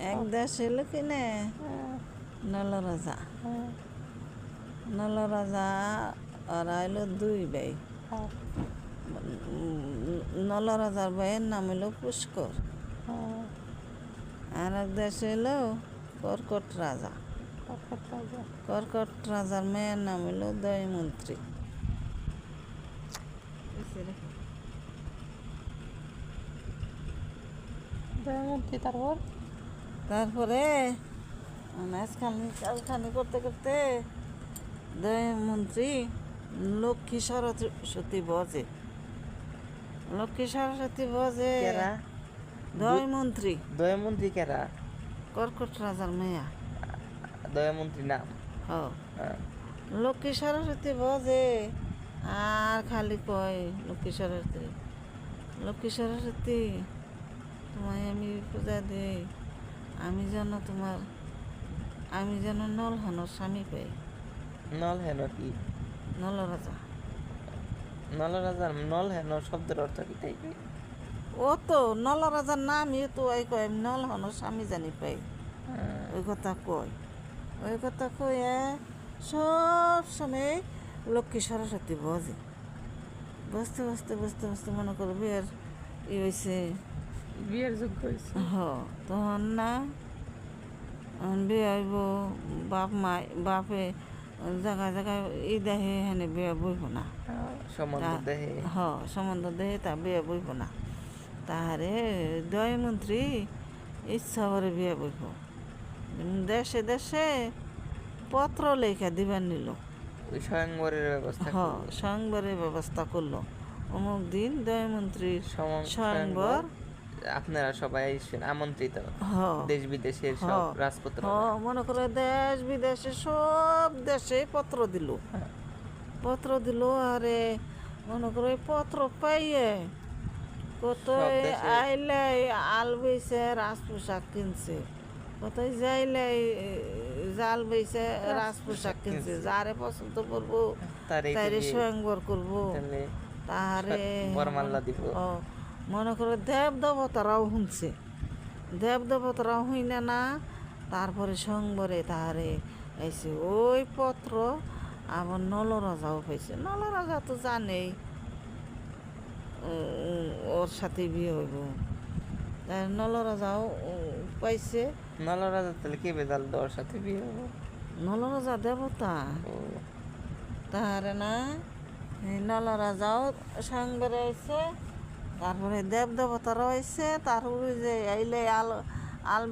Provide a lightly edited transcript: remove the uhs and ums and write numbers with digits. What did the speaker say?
এক দেশ হইল কিনে নলরাজা। নলরাজা ওরা হইল দুই ভাই। নলরাজার ভাইয়ের নাম হইল পুষ্কর। আর এক দেশ হইল কর্কট রাজা। কর্কট রাজার মেয়ের নাম হইল দয়মন্ত্রী। তারপরে কালখানি করতে করতে দয়মন্ত্রী লক্ষ্মী সরস্বতী বজে। লক্ষ্মী সরস্বতী বজে দয়মন্ত্রী। দয়মন্ত্রী কেরা? কর্কট রাজার মেয়া। দয়মন্ত্রী নাম? লক্ষ্মী সরস্বতী বজে আর খালি কয় লক্ষ্মী সরস্বতী, লক্ষ্মী সরস্বতী তোমায় আমি পূজা দিই, আমি যেন নলহনর স্বামী পাই। নলহেন কি? নলরাজা। নলরাজার নলহেন শব্দের অর্থ কি তাই? ও তো নলরাজার নামই তো ওই কয় নলহনর স্বামী জানি পাই। ওই কথা কয়ে সব সময় লক্ষ্মী সরস্বতী বজে। বসতে বসতে বসতে বসতে মনে করো বিয়ের হয়েছে, বিয়ের যোগ্য হয়েছে। তখন না বিয়ে হইব, বাপে জায়গায় জায়গায় দেখে হেনে বিয়ে বইব না, সম্বন্ধ দেহে তা বিয়ে বইব না। তাহারে দয়মন্ত্রী ইচ্ছা করে বিয়ে বইব। দেশে দেশে পত্র লেখা দিবার নিল, স্বয়ংবরের ব্যবস্থা করলো। অমুক দিন দয়মন্ত্রীর স্বয়ংবর, আপনারা সবাই আমন্ত্রিত, দেশ বিদেশের সব রাজপুত্র। মনে করে দেশ বিদেশে সব দেশে পত্র দিল। আরে মনে করে পত্র পাইয়ে কত আইলে আল বইছে, রাজ পোশাক কিনছে, কোথায় যাইলে জাল বইছে, রাজ পোশাক কিনছে। যারে পছন্দ করবো তারে স্বয়ংবর করবো, তাহারে মনে করে দেব দেবতারাও শুনছে। দেব দেবতারাও হইনা না। তারপরে স্বয়ংবরে তাহারে আইছে ওই পত্র। আবার নলরাজাও পাইছে। নলরাজা তো জানেই ওর সাথে বিয়ে হইব, তাই নলরাজাও পাইছে। নলরাজা তাহলে কে বেজাল ওর সাথে বিয়ে হবো? নলরাজা দেবতা। তাহারে না নলরাজাও স্বয়ংবরে আইছে, তারপরে দেব দেবতারাও আইছে। তারপরে যে আইলে আল